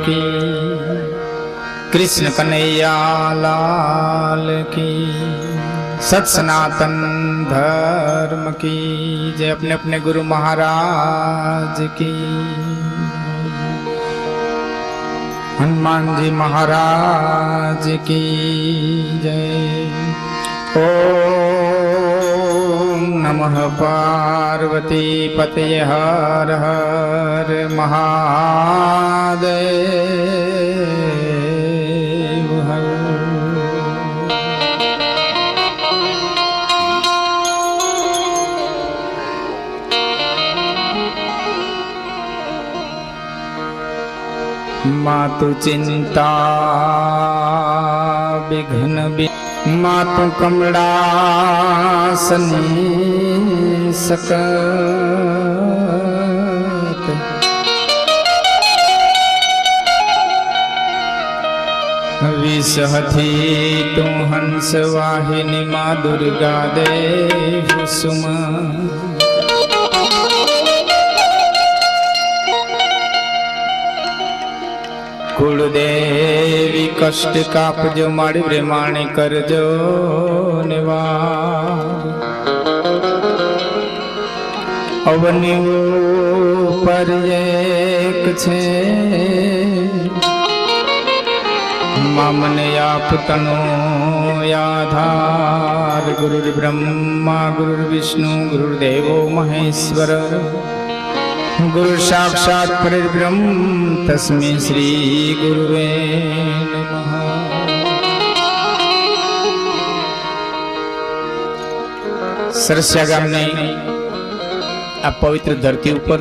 की, कृष्ण कन्हैया लाल की, सत सनातन धर्म की जय। अपने अपने गुरु महाराज की, हनुमान जी महाराज की जय। ओम नमः पार्वती पतये हर हर महादेव हर। मातु चिंता विघ्न मातु कमलासनी सकत, विषहथी तू हंस वाहिनी माँ दुर्गा देव सुमा। कुलदेवी कष्ट कापजो मारी ब्रह्माणी करजो निवार। अवनी पर एक छे मामने आप तनो आधार। गुरुर्ब्रह्मा गुरुर्विष्णु गुरुर्देवो महेश्वर, गुरु साक्षात् परब्रह्म तस्मै श्री गुरुवे नमः। સરસિયા ગામની આ પવિત્ર ધરતી ઉપર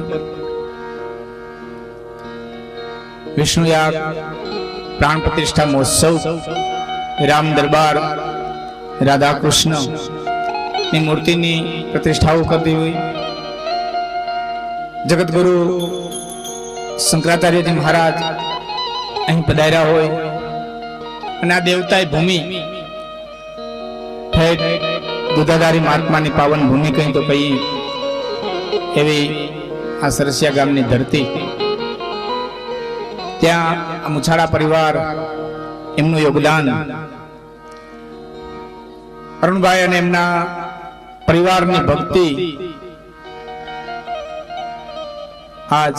વિષ્ણુયાગ પ્રાણ પ્રતિષ્ઠા મહોત્સવ, રામ દરબાર રાધા કૃષ્ણની મૂર્તિની પ્રતિષ્ઠાઓ કરતી હોય જગતગુરુ શંકરાચાર્યજી મહારાજ અહીં પધાર્યા હોય અને આ દેવતાએ ભૂમિ દુધાધારી મહાત્માની પાવન ભૂમિ કહી તો કહી એવી આ સરસિયા ગામની ધરતી, ત્યાં આ મુછાળા પરિવાર એમનું યોગદાન, અરુણભાઈ અને એમના પરિવારની ભક્તિ આજ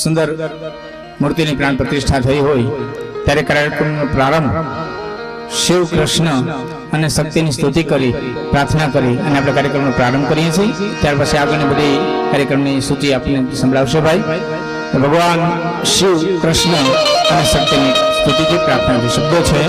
સુંદર મૂર્તિની પ્રાણ પ્રતિષ્ઠા થઈ હોય ત્યારે કાર્યક્રમનો પ્રારંભ શિવ કૃષ્ણ અને શક્તિની સ્તુતિ કરી પ્રાર્થના કરી અને આપણે કાર્યક્રમનો પ્રારંભ કરીએ છીએ। ત્યાર પછી આગળની બધી કાર્યક્રમની સૂચિ આપને સંભળાવશે ભાઈ। ભગવાન શિવ કૃષ્ણ અને શક્તિની સ્તુતિથી પ્રાર્થના શબ્દો છે।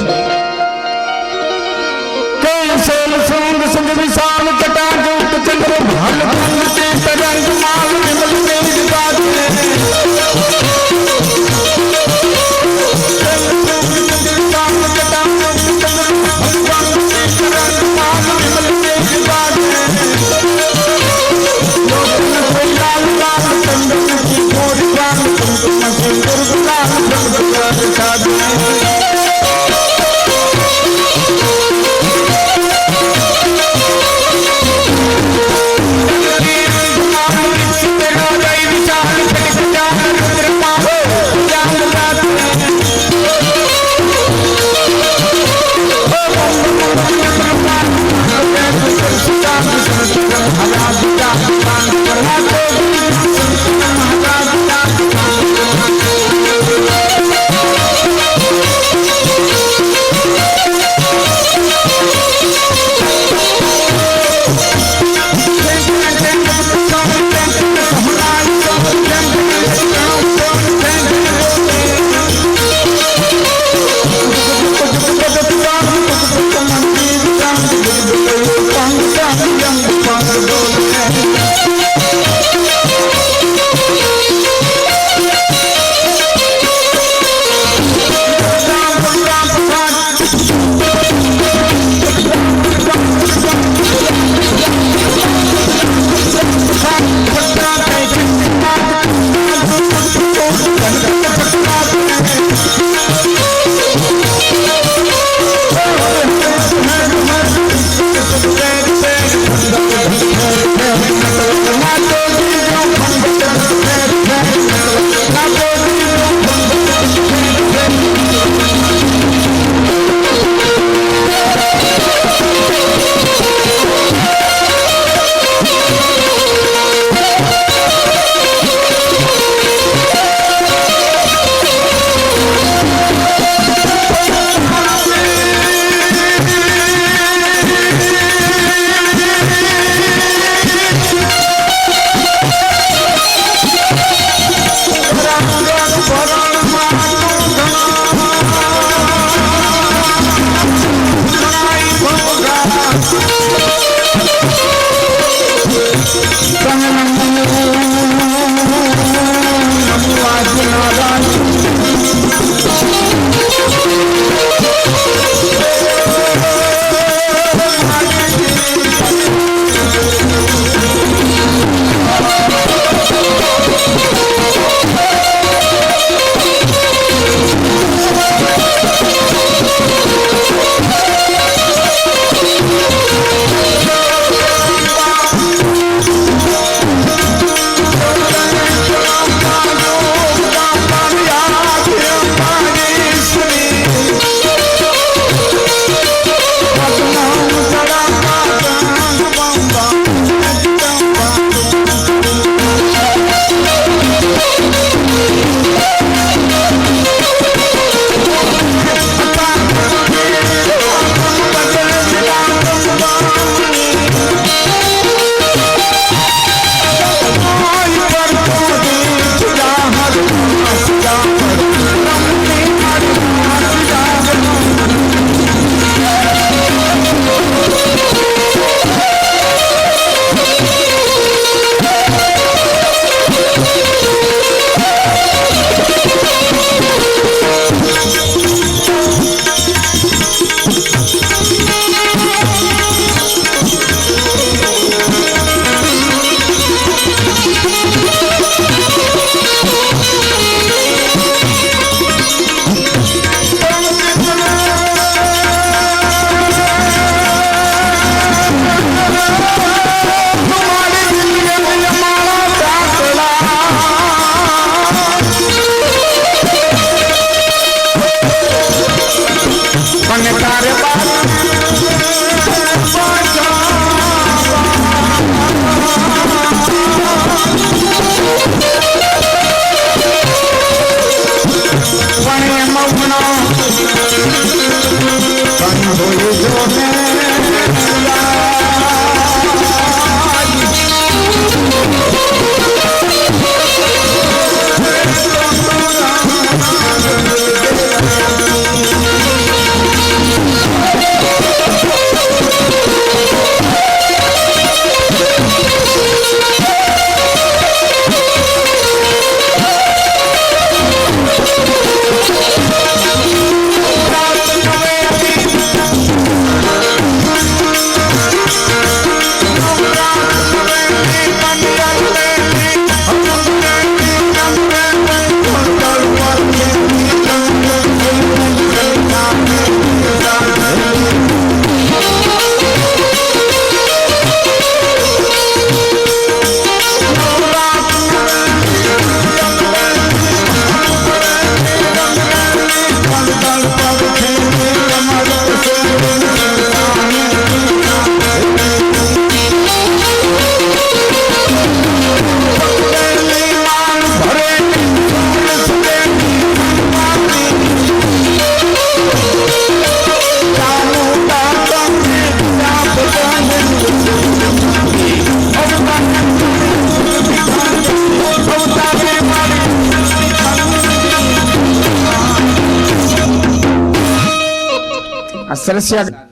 સરસિયા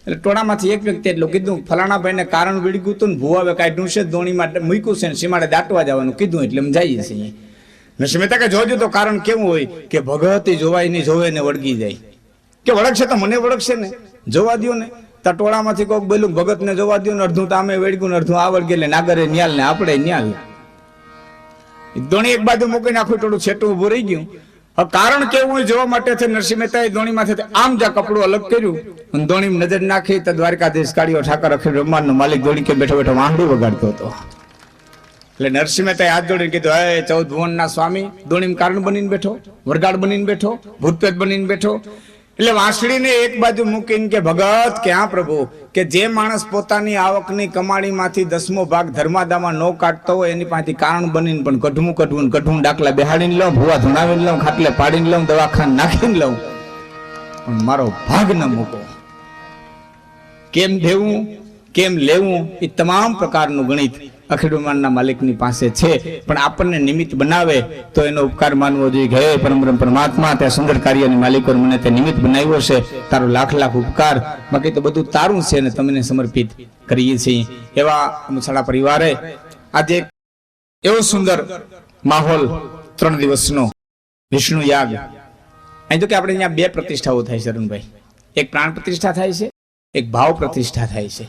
એટલે ટોળામાંથી એક વ્યક્તિ એટલું કીધું, ફલાણા ભાઈને કારણ વીડ્યું હતું ને ભૂવાવે કાઢ્યું છે, દોણીમાં મૂક્યું છે ને સીમાડે દાટવા જવાનું કીધું એટલે અમે જઈએ છીએ. નરસિંહ મહેતા કે જોજો તો કારણ કેવું હોય કે ભગત જોવાય નહીં, જોવે ને વળગી જાય. કે વળગશે તો મને વળગશે ને, જોવા દો ને. તો ટોળામાંથી કોઈક બોલ્યું ભગત ને જોવા દો ને, અડધું તો અમે વેડગું ને અડધું આ વળગે એટલે નાગરે ન્યાલ ને આપણે ન્યાલ. દોણી એક બાજુ મૂકીને આખું ટોળું છેટું ઉભું રહી ગયું. કારણ કેવું હોય જોવા માટે છે. નરસિંહ મહેતાએ દોણીમાંથી આમ જ કપડું અલગ કર્યું અને દોણી નજર નાખી તો દ્વારકાધીશ કાળિયો ઠાકર અખિલ બ્રહ્માંડનો માલિક દોડી કે બેઠો બેઠો વાંહડું વગાડતો હતો. એટલે નરસિંહ મહેતાએ હાથ જોડીને કીધું, હે 14 ભુવનના સ્વામી, દોણીમ કારણ બનીને બેઠો, વરગાડ બનીને બેઠો, ભૂતપેત બનીને બેઠો. એટલે વાંસળીને એક બાજુ મૂકીને કે ભગત કે હા પ્રભુ, કે જે માણસ પોતાની આવકની કમાણીમાંથી 10મો ભાગ ધર્માદામાં ન કાઢતો હોય એની પાસેથી કારણ બનીને પણ કઢવું ડાકલા બેહાડીને લઉં, ભૂવા ધુણાવીને લઉં, ખાટલે પાડીને લઉં, દવાખાને નાખીને લઉં, પણ મારો ભાગ ન મૂકો. કેમ દેવું કેમ લેવું એ તમામ પ્રકારનું ગણિત અખિલ બ્રહ્માંડના માલિકની પાસે છે. પણ આપણને નિમિત્ત બનાવે તો એનો ઉપકાર માનવો જોઈએ. હે પરમ પરમાત્મા, તે સુંદર કાર્યની માલિકો મને તે નિમિત્ત બનાવ્યો છે, તારો લાખ લાખ ઉપકાર. બાકી તો બધું તારું છે અને તમને સમર્પિત કરીએ છીએ. એવા મુછાળા પરિવારે આજે એવો સુંદર માહોલ 3 દિવસનો વિષ્ણુ યાગ. અહીં તો કે આપણે અહીંયા 2 પ્રતિષ્ઠાઓ થાય છે અરુણભાઈ. એક પ્રાણ પ્રતિષ્ઠા થાય છે, એક ભાવ પ્રતિષ્ઠા થાય છે.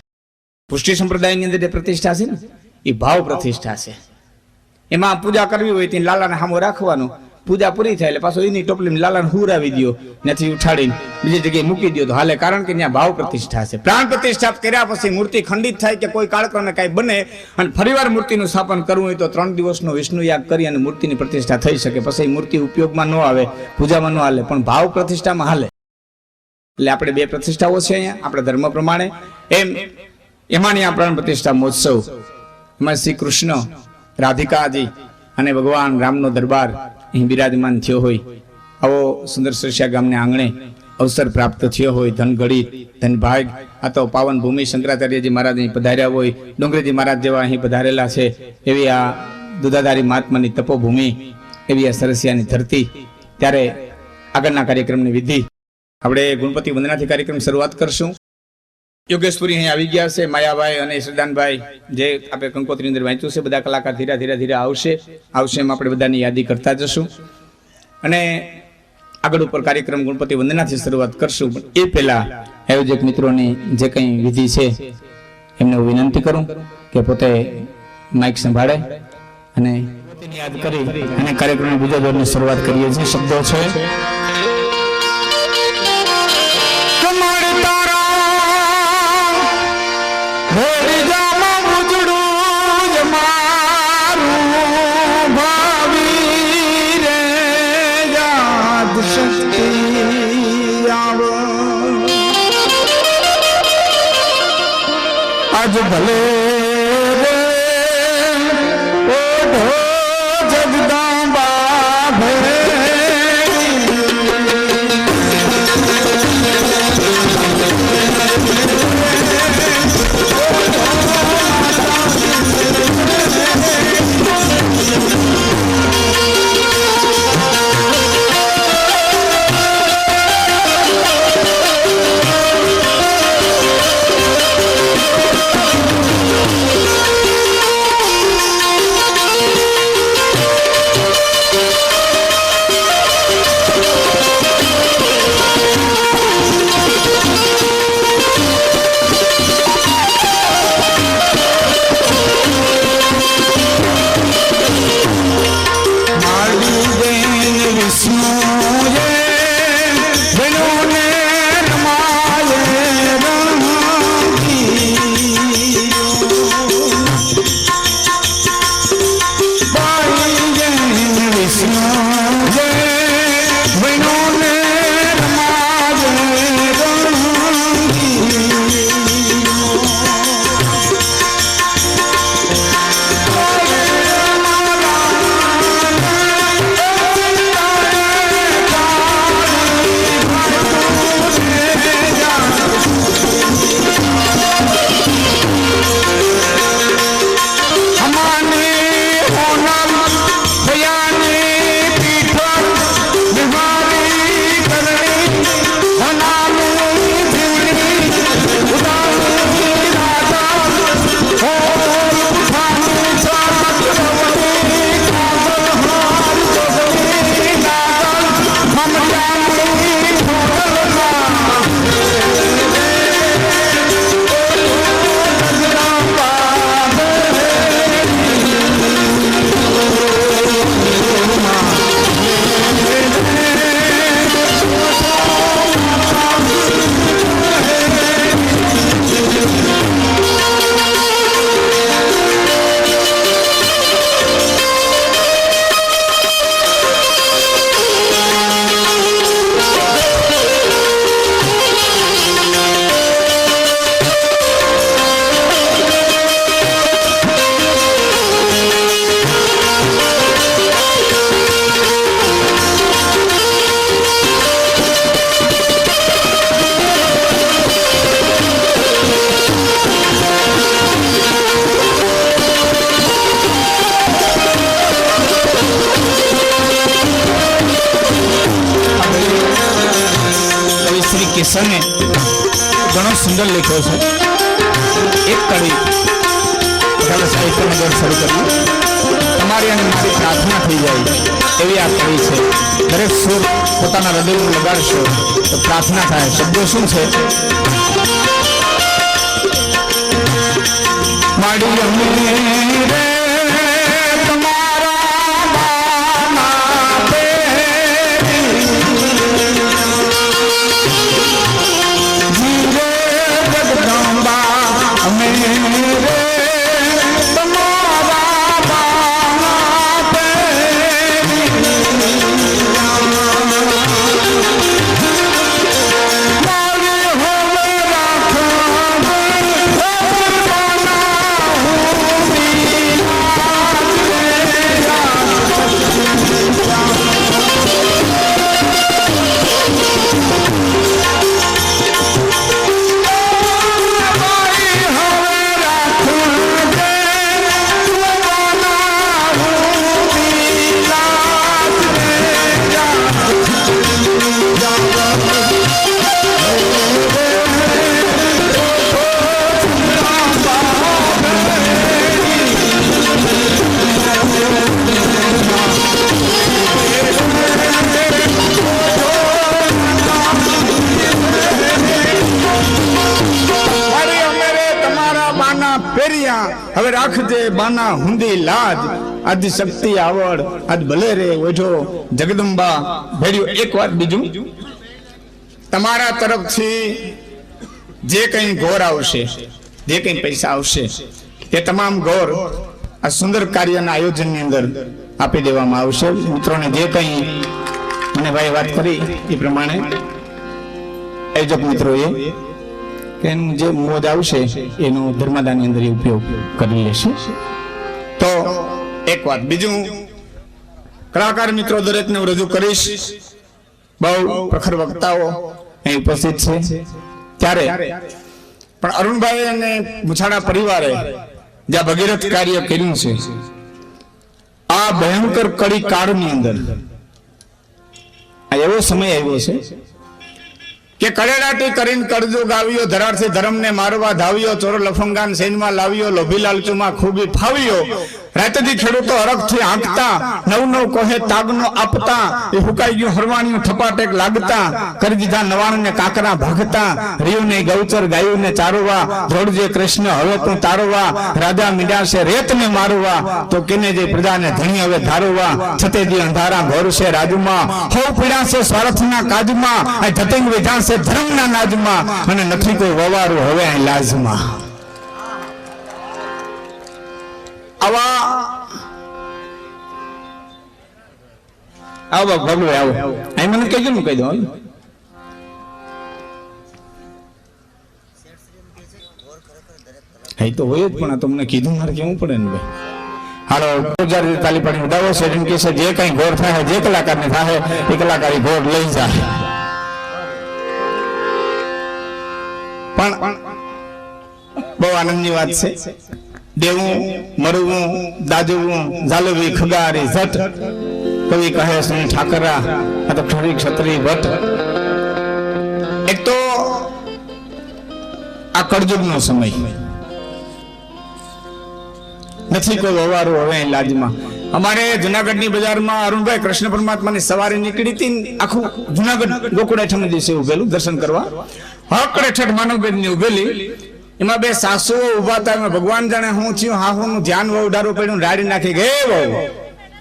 પુષ્ટિ સંપ્રદાયની અંદર જે પ્રતિષ્ઠા છે ને એ ભાવ પ્રતિષ્ઠા છે. એમાં પૂજા કરવી હોય ત્યાં લાલાને સામો રાખવાનું, પૂજા પૂરી થાય એટલે પાછો એની ટોપલીમાં લાલાને હુરાવી દો, ત્યાંથી ઉઠાડીને બીજી જગ્યાએ મૂકી દો તો હાલે. કારણ કે ત્યાં ભાવ પ્રતિષ્ઠા છે. પ્રાણ પ્રતિષ્ઠા કર્યા પછી મૂર્તિ ખંડિત થાય કે કોઈ કાળક્રમે કાંઈ બને અને ફરીવાર મૂર્તિનું સ્થાપન કરવું હોય તો 3 દિવસનો વિષ્ણુ યાગ કરી અને મૂર્તિની પ્રતિષ્ઠા થઈ શકે. પછી મૂર્તિ ઉપયોગમાં ન આવે, પૂજામાં ન હાલે, પણ ભાવ પ્રતિષ્ઠામાં હાલે. એટલે આપણે 2 પ્રતિષ્ઠાઓ છે અહીંયા આપણા ધર્મ પ્રમાણે. એમાંની આ પ્રાણ પ્રતિષ્ઠા મહોત્સવ એમાં શ્રી કૃષ્ણ, રાધિકાજી અને ભગવાન રામનો દરબાર અહીં બિરાજમાન થયો હોય. આવો સુંદર સરસિયા ગામને આંગણે અવસર પ્રાપ્ત થયો હોય. ધન ઘડી ધન ભાગ. આ તો પાવન ભૂમિ શંકરાચાર્યજી મહારાજ અહીં પધાર્યા હોય, ડુંગરીજી મહારાજ જેવા અહીં પધારેલા છે. એવી આ દુધાધારી મહાત્માની તપોભૂમિ, એવી આ સરસિયાની ધરતી. ત્યારે આગળના કાર્યક્રમની વિધિ આપણે ગણપતિ વંદનાથી કાર્યક્રમ શરૂઆત કરશું. યોગેશપુરી અહીં આવી ગયા છે, માયાભાઈ અને શ્રદ્ધાનભાઈ જે આપણે કંકોત્રીની અંદર વાંચ્યું છે. બધા કલાકાર ધીરે ધીરે આવશે એમ આપણે બધાની યાદી કરતા જશું. અને આગળ ઉપર કાર્યક્રમ ગણપતિ વંદનાથી શરૂઆત કરશું. પણ એ પહેલા આયોજક મિત્રોની જે કંઈ વિધિ છે એમને હું વિનંતી કરું કે પોતે માઇક સંભાળે અને યાદ કરી અને કાર્યક્રમની બીજા દોરની શરૂઆત કરીએ છીએ. શબ્દો છે આજ ભલે ઓઢો જગદંબા ભે કિસ્સાને ઘણો સુંદર લખ્યો છે. એક કડી સાહિત્યનો દોર શરૂ કર્યો. તમારી અને મારી પ્રાર્થના થઈ જાય એવી આ કડી છે. દરેક સુર પોતાના હૃદયમાં લગાડશો તો પ્રાર્થના થાય. શબ્દો શું છે? માડી અમે રે હવે રાખજે બાના હુંદી લાજ. આદિ શક્તિ આવડ આજ ભલે રે ઓઢો જગદંબા ભેર્યું. એક વાત બીજું, તમારા તરફથી જે કઈ ગોર આવશે, જે કઈ પૈસા આવશે, એ તમામ ગોર આ સુંદર કાર્યના આયોજનની અંદર આપી દેવામાં આવશે. મિત્રોને જે કઈ મને ભાઈ વાત કરી એ પ્રમાણે આયોજક મિત્રોએ કે જે મોજ આવશે એનો ધર્મદાનની અંદર ઉપયોગ કરી લેશે. તો એક વાત બીજું, કલાકાર મિત્રો દરેકને હું રજૂ કરીશ. બહુ પ્રખર વક્તાઓ અહીં ઉપસ્થિત છે. ત્યારે પણ અરુણભાઈ અને મુછાડા પરિવારે જે ભગીરથ કાર્ય કર્યું છે, આ ભયંકર કડી કાળની અંદર આ એવો સમય આવ્યો છે કે કડેડાટી કરીને કરજો ગાવ્યો, ધરારથી ધર્મને મારવા ધાવ્યો, ચોરો લફંગાન સૈનમાં લાવ્યો, લોભી લાલચુમાં ખૂબી ફાવ્યો. રાતથી ખેડૂતો હરખથી આંકતા, નવ નવ કોહે તાગનો આપતા, એ હુકાઈ ગયું હરવાણીયું થપાટેક લાગતા, કરી દીધા નવાણ ને કાકરા ભાગતા, રીવ ને ગૌચર ગાયું ને ચારવા, જોડજે કૃષ્ણ હવે તું તારવા, રાજા મીડાશે રેત ને મારવા, તો કેને જે પ્રજાને ધણી હવે ધારવા, છતેજી અંધારા ઘોરશે રાજમાં, હો પીડાશે સ્વાર્થના કાજમાં, આ ધતિંગ વિધાશે ધર્મના નાજમાં, અને નથી કોઈ વવારું હવે અહીં લાજમાં. આવો ભગવે આવો અહીં મને કહેજો ને કહી દો. અહીં તો હોય જ, પણ તમને કીધું મારે કેવું પડે ને ભાઈ. હાલો તાલી પાડી ઉડાવો. સેટિંગ કે છે જે કઈ ઘોર થાય, જે કલાકારને થાય એ કલાકારી ઘોર લઈ જાય. પણ બહુ આનંદની વાત છે. દેવું મરવું દાજવું ઝાલવી ખગારી ઝટ, કવિ કહે સુન ઠાકરા આ તો ખરી ક્ષત્રિય ભટ્ટ. એક તો આ કળજુગનો સમય નથી કોઈ વવારું હવે લાજમાં. અમારે જુનાગઢની બજારમાં અરુણભાઈ કૃષ્ણ પરમાત્માની સવારી નીકળી હતી, આખું જુનાગઢ ગોકુળ હેઠળ દિવસે ઉભેલું દર્શન કરવા. હકડે ઠેઠ માનવભેદની ઉભેલી, એમાં બે સાસુઓ ઉભા હતા. ભગવાન જાણે હું થયું, હાહુનું ધ્યાન વહુડારું પડ્યું, રાડી નાખી ગે વહુ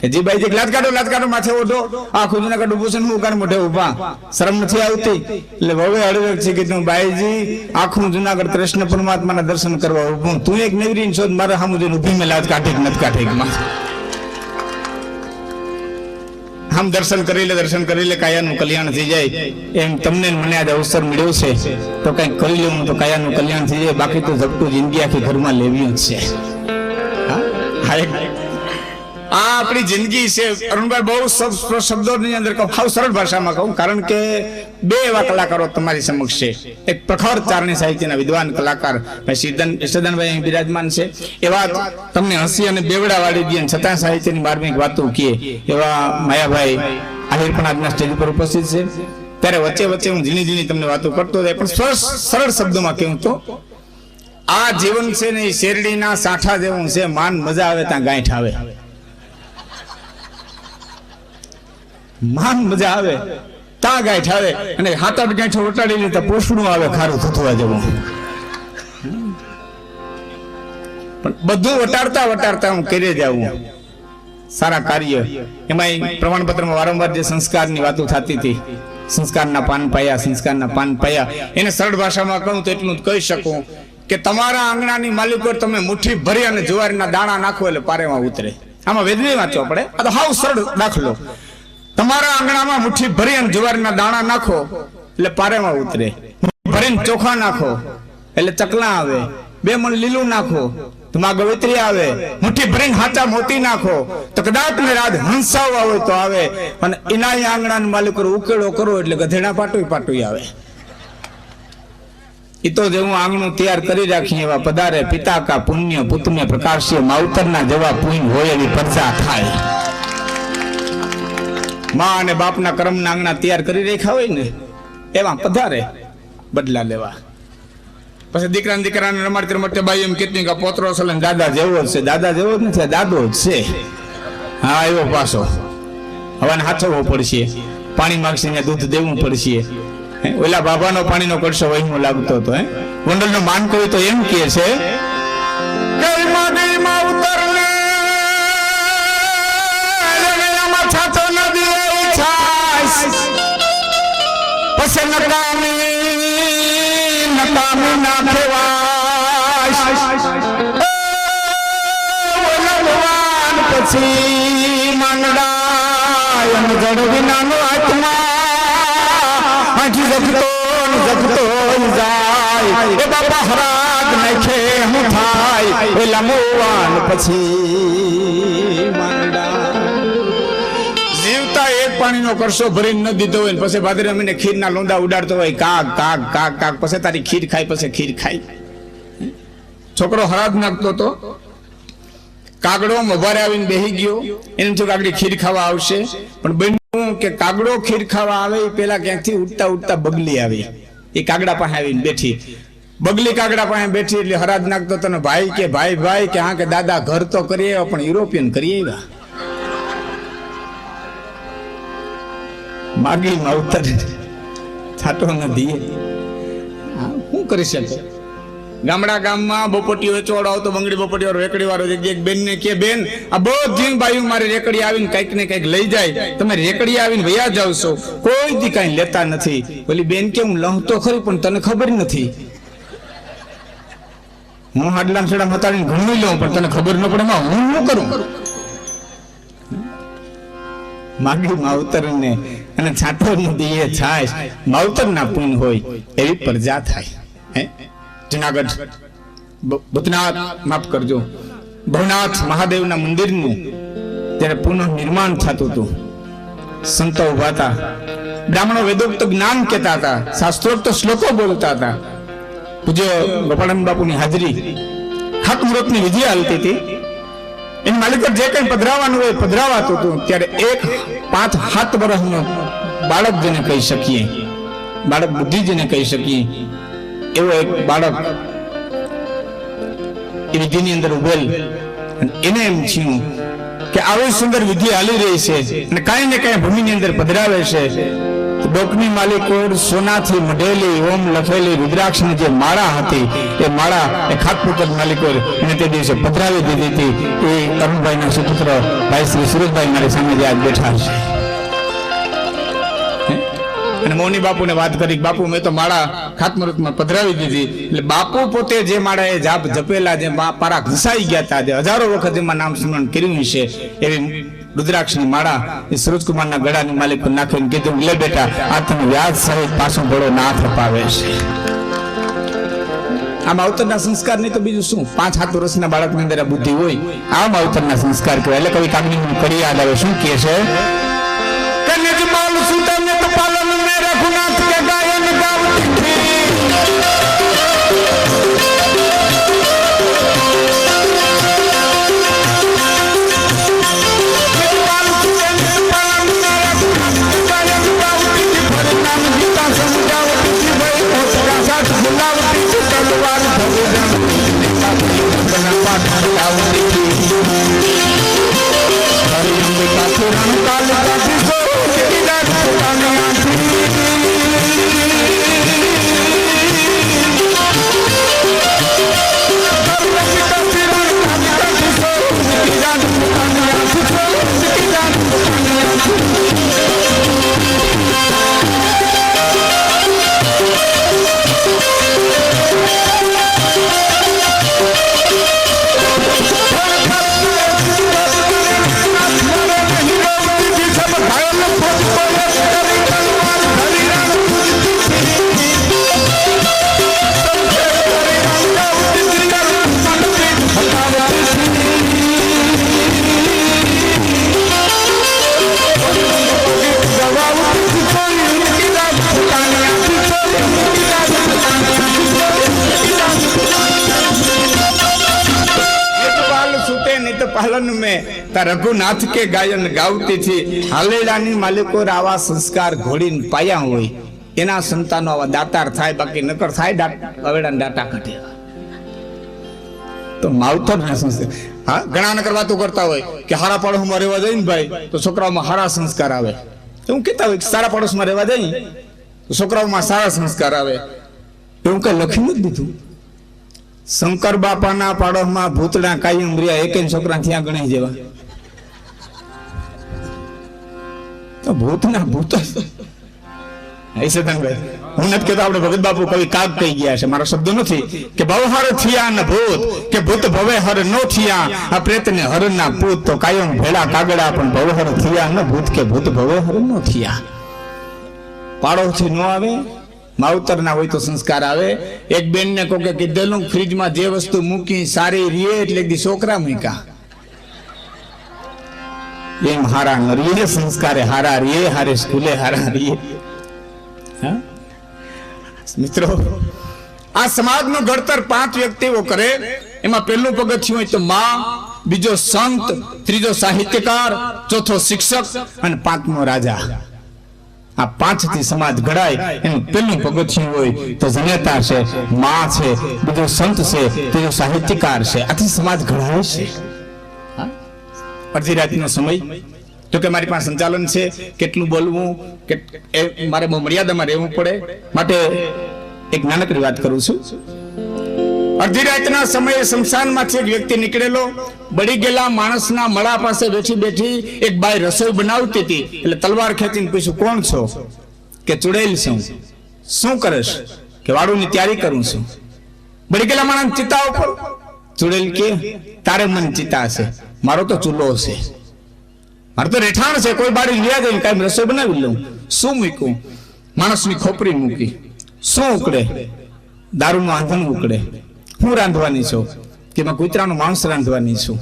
કે જી ભાઈ જે લાત કાઢો માથે ઓઢો. આખું જુનાગઢ ઉભું છે, હું કાન મોઢે ઉભા, શરમ નથી આવતી. એટલે વહુએ હળવે છે કે તું બાઈજી આખું જુનાગઢ કૃષ્ણ પરમાત્માના દર્શન કરવા ઉભું, તું એક નવરી શોધ મારે સામું જોઈને ઉભી મેં લાત કાઢી નથી કાઢી. આમ દર્શન કરી લે કાયાનું કલ્યાણ થઈ જાય. એમ તમને મને આજ અવસર મળ્યો છે તો કઈક કરી લેવું તો કાયાનું કલ્યાણ થઈ જાય. બાકી તો ઝપટું જિંદગી આખી ઘરમાં લેવી જ છે. આ આપણી જિંદગી છે. અરુણભાઈ બહુ શબ્દોની અંદર કહું, બહુ સરળ ભાષામાં કહું, કારણ કે બે એવા કલાકારો તમારી સમક્ષ છે. એક પ્રખર ચારણી સાહિત્યના વિદ્વાન કલાકાર સિદ્ધાંતભાઈ અહીં બિરાજમાન છે. એવા તમને હસી અને બેવડા વાળી દે છતાં સાહિત્યની માર્મિક વાતો કહે એવા માયાભાઈ આહિર પણ આજના સ્ટેજ પર ઉપસ્થિત છે. ત્યારે વચ્ચે વચ્ચે હું ઝીણી ઝીણી તમને વાતો કરતો હતો, પણ સરળ શબ્દોમાં કહું તો આ જીવન છે ને એ શેરડીના સાંઠા જેવું છે, માન મજા આવે ત્યાં ગાંઠ આવે, માન મજા આવે ત્યાં ગાંઠ આવે, અને 7-8 ગાંઠો વટાડી લે તો પોષણું આવે ખારું થવા જેવું. પણ બધું વટાડતા વટાડતા હું કરી જાઉં સારા કાર્ય. એમાં પ્રમાણપત્રમાં વારંવાર જે સંસ્કારની વાતો થતી હતી, સંસ્કારના પાન પાયા, સંસ્કારના પાન પાયા, એને સરળ ભાષામાં કહું તો એટલું જ કહી શકું કે તમારા આંગણાની માલિકો તમે મુઠ્ઠી ભરી અને જુવારના દાણા નાખો એટલે પારેમાં ઉતરે. આમાં વેદની વાંચવો પડે, આ તો હાવ સરળ દાખલો. તમારા આંગણામાં મુઠ્ઠી ભરી અને જુવારના દાણા નાખો એટલે પારેમાં ઉતરે, ભરીને ચોખા નાખો એટલે ચકલા આવે, 2 મણ લીલું નાખો તો માં ગવેત્રી આવે, મુઠ્ઠી ભરીને હાચા મોતી નાખો તો કદાચ ને રાત હંસાવવા હોય તો આવે, અને એના આંગણાના માલિકો ઉકેળો કરો એટલે ગધેડા પાટું આવે. એ તો જેવું આંગણું તૈયાર કરી રાખીએ એવા પધારે પિતા કા પુણ્ય પુત્રને પ્રકાશીય, માવતરના જેવા પુણ્ય હોય એવી પ્રજા થાય. માં અને બાપના કર્મના આંગણા તૈયાર કરી રાખ્યા હોય ને એવા પધારે બદલા લેવા. પછી દીકરાને રમાડતી રમાડતી બાઈ એમ કહેતી કે પોતરો છે ને દાદા જેવો જ છે. દાદા જેવો જ નથી, દાદો જ છે. હા એવો પાછો હવે હાથવવો પડશે, પાણી માગશે ને દૂધ દેવું પડશે. ઓલા બાબાનો પાણીનો કરશો વહીમો લાગતો હતો. ગોંડલનો માન કહ્યું તો એમ કહે છે પછી માંગડા વિનાનો આત્મા જગતો જાય એ બાપા હરાગ નાખે હું થાય પેલા મોવાન પછી માંગડા. જીવતા એક પાણીનો કરશો ભરીને ન દીધો હોય, પછી ભાદરવા મહિને ખીરના લોંદા ઉડાડતો હોય, કાગ કાગ કાગ કાગ, પછી તારી ખીર ખાય, પછી ખીર ખાય. છોકરો હરાગ નાખતો તો કાગડો મોભારે આવીને બેહી ગયો, એને જો કાગડી ખીર ખાવા આવશે, પણ બન્યું કે કાગડો ખીર ખાવા આવે એ પેલા ક્યાંકથી ઉડતા ઉડતા બગલી આવી, એ કાગડા પાસે આવીને બેઠી. બગલી કાગડા પાસે બેઠી એટલે હરાજ નાખતો તને ભાઈ કે ભાઈ ભાઈ કે હા કે દાદા ઘર તો કરી આવ્યા પણ યુરોપિયન કરી આવ્યા. માગી માવતર છાટો નથી, શું કરી શકે. ગામડા ગામમાં બોપટીઓ વેચવાડો આવતો, બંગડી બોપટીઓ રેકડી વાળો એક બેન ને કે બેન આ બધી બાયું મારી રેકડી આવીને કઈક ને કઈક લઈ જાય, તમે રેકડી આવીને વયા જાવ છો, કોઈ દી કઈ લેતા નથી. ઓલી બેન કે હું લઉં તો ખરી પણ તને ખબર નથી. હું હાડલા છેડા મતાડીને ઘણું લઉં પણ તને ખબર ન પડે હું શું કરું. માગી માવતર ને અને છાંટો દીએ છાશ, માવતર ના પુણ્ય હોય એવી પ્રજા થાય. જુનાગઢ ભૂતનાથ માફ કરજો ભવનાથ મહાદેવના મંદિરનું ત્યારે પુનઃ નિર્માણ થતું હતું, સંતો ઉભા હતા, બ્રાહ્મણો વેદોક્ત જ્ઞાન કહેતા હતા, શાસ્ત્રોક્ત શ્લોકો બોલતા હતા. પૂજ્ય ગોપાળાનંદ બાપુની હાજરી ખાતમુહૂર્તની વિધિ હાલતી હતી. એની માલિક જે કઈ પધરાવાનું હોય પધરાવાતું હતું. ત્યારે એક 5-7 વર્ષનો બાળક જેને કહી શકીએ, બાળક બુદ્ધિ જેને કહી શકીએ એવો એક બાળક એ વિધિની અંદર ઉભેલ, એને એમ થયું કે આવી સુંદર વિધિ હાલી રહી છે અને કઈ ને કઈ ભૂમિની અંદર પધરાવે છે. ડોકની માલિકો સોનાથી મઢેલી ઓમ લખેલી રુદ્રાક્ષની જે માળા હતી એ માળા એ ખાતપુત્ર માલિકો એને તે દિવસે પધરાવી દીધી હતી. એ અરુણભાઈના સુપુત્ર ભાઈ શ્રી સુરજભાઈ મારી સામે જે આજ બેઠા છે. અને મૌની બાપુને વાત કરી, બાપુ મેં તો માળા ખાતમુહૂર્તમાં પધરાવી દીધી. એટલે બાપુ પોતે જે માળા એ જાપ જપેલા, જે પારા ઘસાઈ ગયા હતા, જે હજારો વખત એમાં નામ સ્મરણ કર્યું છે, એવી રુદ્રાક્ષની માળા એ સરોજકુમારના ગળાની માલિક નાખીને કીધું લે બેટા આ તમે વ્યાજ સહિત પાછો ઘોડો નાથ અપાવે છે. આ માવતરના સંસ્કાર નહીં તો બીજું શું. 5-7 વર્ષના બાળકની અંદર આ બુદ્ધિ હોય, આ માવતરના સંસ્કાર કહેવાય. એટલે કવિ કાગની કરી યાદ આવે, શું કહે છે કે નિજ બાલ સુતને તો પાલન મે રઘુનાથ કે ગાયન ગાવતી થી. નિજ બાલ સુતને તો પાલન મે રઘુનાથ કે ગાયન ગાવતી થી. पालन में ता रघुनाथ के गायन गावती थी हालेलानी मालिको आवा संस्कार घोड़ी पाया होय एना संतानो आवा दातार थाय बाकी नकर थाय हवेड़ा डाटा काढे तो मावतर ना संस्कार हाँ घणा नकर वातो करता होय कि हारा पड़ोस में रहवा जाए भाई तो छोकराओं में हारा संस्कार आवे एवं कहता होय सारा पड़ोस में रहवा जाए तो छोकराओं में सारा संस्कार आवे एवं कई लखी नथी दीधुं शंकर बापा ना पाड़ोस में भूतड़ा कायम रिया एक छोकरा थिया गणेश जेवा तो भूत ना भूत ऐसे भाई हूँ नहीं कहता अपने भगत बापू कवि काग कही गया है मारा शब्द नहीं कि भवहर थिया न भूत के भूत भवे हर नो थिया आ प्रेत ने हर ना पूत तो कायम भेड़ा कागड़ा पण भवहर थिया न भूत के भूत भवे हर नो थिया पाड़ो थी नो आवे मावतर ना होय तो संस्कार आवे एक बेन ने को के कीधेलुं फ्रिज में जे वस्तु मूकी सारी रिये એટલે દી છોકરા મૂકા એમ હારા ન રીએ સંસ્કારે હારા રીએ હારે સ્કૂલે હારા રીએ હા મિત્રો આ સમાજનું ઘડતર 5 વ્યક્તિઓ કરે એમાં પહેલું પગથિયું હોય તો માં બીજો સંત ત્રીજો સાહિત્યકાર ચોથો શિક્ષક અને પાંચમો રાજા आ 5 थी समाज घड़ाय एनु पहलू पगथिયું होय तो जनेता छे मां छे बीजो संत छे तीजो साहित्यकार छे आथी समाज घड़ाय छे अर्धी रातनो समय तो के मारी पास संचालन छे केटलू बोलवू के मारे मर्यादामां રહેવું પડે માટે एक નાનકડી વાત કરું છું अर्धी रातना समय शमशान में एक व्यक्ति निकलेलो बड़ी गेला माणसना मळा पासे बैठी बैठी एक बाई रसोई बनावती थी એટલે તલવાર ખેંચીને પૂછ્યું કોણ છો કે ચુડેલ છું શું કરશ કે વાડુની તૈયારી કરું છું બડી गेला માણસ ચિતા ઉપર ચુડેલ કે તારે મન ચિતા છે મારો તો ચૂલો છે મારો તો રેઠાણ છે કોઈ બાડી લ્યા જઈને કાઈ રસોઈ બનાવી લઉં શું મૂક્યું માણસની ખોપરી મૂકી શું ઉકળે દારૂનું આંધણ ઉકળે હું રાંધવાની છું કે મેં કૂતરાનું માંસ રાંધવાની છું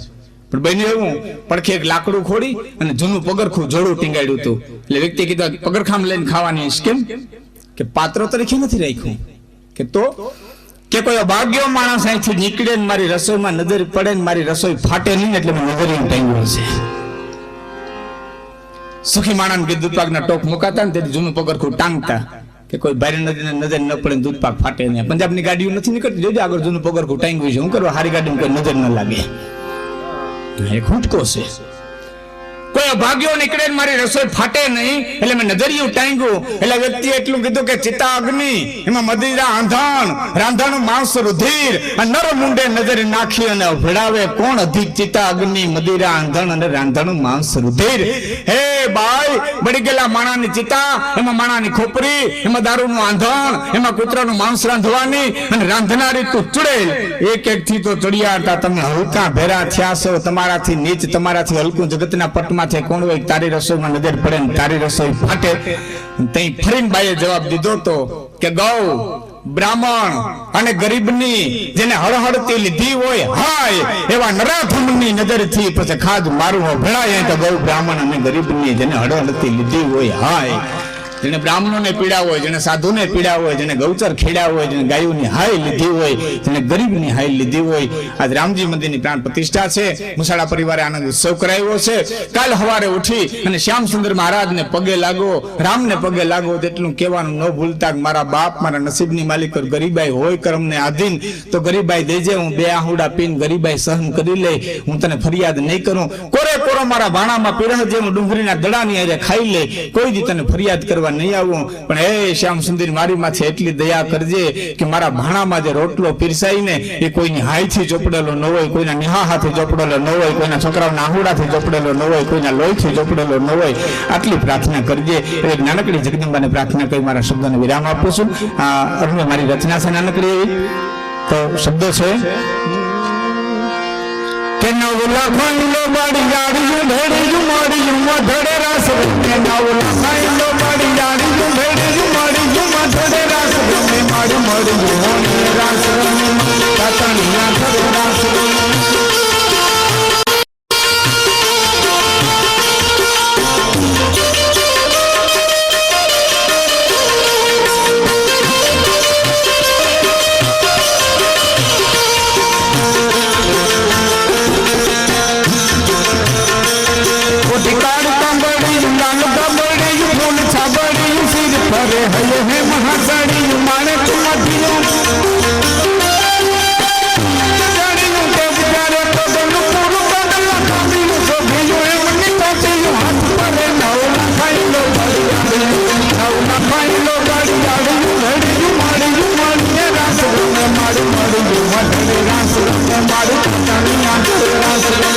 પણ બન્યું એવું પડખે એક લાકડું ખોડી અને જૂનું પગરખું જોડું ટીંગાડ્યું હતું એટલે વ્યક્તિ કીધું પગરખામ લઈને ખાવાની કેમ કે પાત્ર તરીકે નથી રાખ્યું કે તો કે કોઈ અભાગ્યો માણસ અહીંથી નીકળે ને મારી રસોઈમાં નજર પડે ને મારી રસોઈ ફાટે નહીં એટલે મેં નજરી ટાંગ્યો છે સુખી માણસ કે દૂધ પાકના ટોક મુકાતા ને તેથી જૂનું પગરખું ટાંગતા કે કોઈ બારી નજર ન પડે દૂધ પાક ફાટે નહીં પંજાબની ગાડીઓ નથી નીકળતી જોજો આગળ જૂનું પગરખું ટાંગ્યું છે હું કરવા હારી ગાડીમાં કોઈ નજર ન લાગે એ ખૂટકો છે કોઈ અભાગ્યો નીકળે મારી રસોઈ ફાટે નહીં એટલે મેં નજરિયું ટાંગ્યું એટલે વ્યક્તિએ એટલું કીધું કે ચિતા અગ્નિ એમાં મદિરા આંધણ રાંધણનું માંસ રુધિર અને નર મુંડે નજર નાખી અને ભેળાવે કોણ અધિક ચિતા અગ્નિ મદિરા આંધણ અને રાંધણનું માંસ રુધિર હે બાઈ બળી ગયેલા માણાની ચિતા એમાં માણાની ખોપરી એમાં દારૂનું આંધણ એમાં કૂતરાનું માંસ રાંધવાની અને રાંધનારી તું ચુડેલ એક એક થી તો ચડિયાતા તમે હલકા ભેરા થયા છો તમારાથી નીચ તમારાથી હલકું જગતના પટમાં કોણ હોય તારી રસોઈમાં નજર પડે ને તારી રસોઈ ફાટે તઈ ફરીને બાઈએ જવાબ દીધો તો કે ગૌ બ્રાહ્મણ અને ગરીબની જેને હળહળતી લીધી હોય હાય એવા નરાધમની નજરથી પછી ખાજ મારું ભેળાય તો ગૌ બ્રાહ્મણ અને ગરીબની જેને હળહળતી લીધી હોય હાય જેને બ્રાહ્મણોને પીડા હોય જેને સાધુને પીડા હોય જેને ગૌચર ખેડ્યા હોય જેને ગાયોની હાય લીધી હોય જેને ગરીબની હાય લીધી હોય આજ રામજી મંદિરની પ્રાણ પ્રતિષ્ઠા છે મુસાળા પરિવારે આનંદ ઉત્સવ કરાવ્યો છે કાલ સવારે ઉઠી અને શ્યામસુંદર મહારાજને પગે લાગો રામને પગે લાગો તેટલું કહેવાનું ન ભૂલતા મારા બાપ મારા નસીબની માલિક ગરીબાઈ હોય કર્મને આધીન તો ગરીબાઈ દેજે હું બે આહુડા પીન ગરીબાઈ સહન કરી લે હું તને ફરિયાદ નહીં કરું કોરે કોરો મારા ભાણામાં પીરહજે હું ડુંગળીના દડાની હારે ખાઈ લે કોઈ દી તને ફરિયાદ કરવા નહીં આવું પણ હે શ્યામ સુંદર મારી માથે એટલી દયા કરજે કે મારા ભાણામાં જે રોટલો પીરસાઈ ને એ કોઈની હાઈથી ચોપડેલો ન હોય કોઈના નિહા હાથે ચોપડેલો ન હોય કોઈના છોકરાઓના આહુડાથી ચોપડેલો ન હોય કોઈના લોહીથી ચોપડેલો ન હોય આટલી પ્રાર્થના કરજે એક નાનકડી જગદંબાને પ્રાર્થના કરી મારા શબ્દોને વિરામ આપું છું અમને મારી રચના છે નાનકડી એવી તો શબ્દો છે કે નવલા ખાઈલો બાડી ગાડી ભેડી માડી ધડે રાસ કે નવલા ખાઈલો બાડી ગાડી ભેડી માડી ધડે રાસ કે માડી માડી હોને રાસ તાતણિયા ધડે રાસ હૈયે હે મહાસાડી માણે કુમતિયો જાણીનું તે વિચારે પગનું પૂરું પગલા કાબીનું શોભ્યું એ મની કાચીયું હાથ પરે નવલા ખાઈલો નવલા ખાઈલો ગાડી ગાડીયું ઘડીયું માડીયું માડીએ રાસ રમે માડી માડીયું મઢડે રાસ રમે માડી કાની આંખે રાસ રમે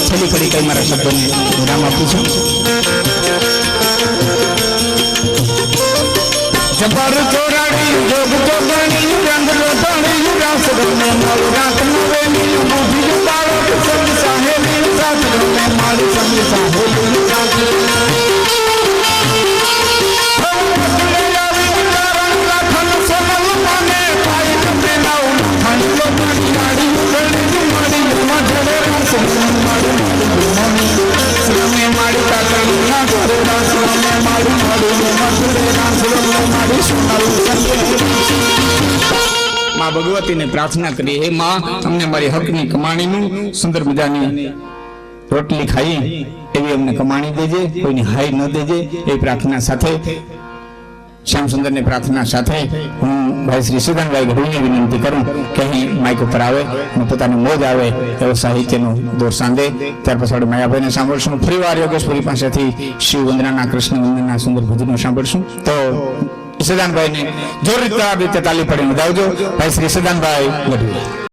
છેલ્લી કડી કઈ મારા શબ્દોને વિરામ આપું છું. જબર ચોરાડી જોગ ચોગણી રંગ લોટણી રાસ રમે મારું રાત નવેલી બુધી બાળો સંગ સાહેલી રાત રમે મારું સંગ સાહેલી રાત માં ભગવતીને પ્રાર્થના કરી, હે માં અમને મારી હકની કમાણીનું સુંદર મજાની રોટલી ખાઈ એવી અમને કમાણી દેજે, કોઈની હાઈ ન દેજે. એ પ્રાર્થના સાથે શ્યામ સુંદરની પ્રાર્થના સાથે હું ભાઈ શ્રી ઈશુદાનભાઈ ગઢવીને વિનંતી કરું કે અહીં માઇક ઉપર આવે અને પોતાની મોજ આવે એવો સાહિત્યનો દોર સાંધે. ત્યાર પછી આપણે માયાભાઈને સાંભળશું. ફરી વાર યોગેશપુરી પાસેથી શિવ વંદનાના કૃષ્ણ વંદના સુંદર ભજનો સાંભળશું. તો ઈશુદાનભાઈને જોર રીતે તાલી પડીને વધાવજો. ભાઈ શ્રી ઈશુદાનભાઈ ગઢવી.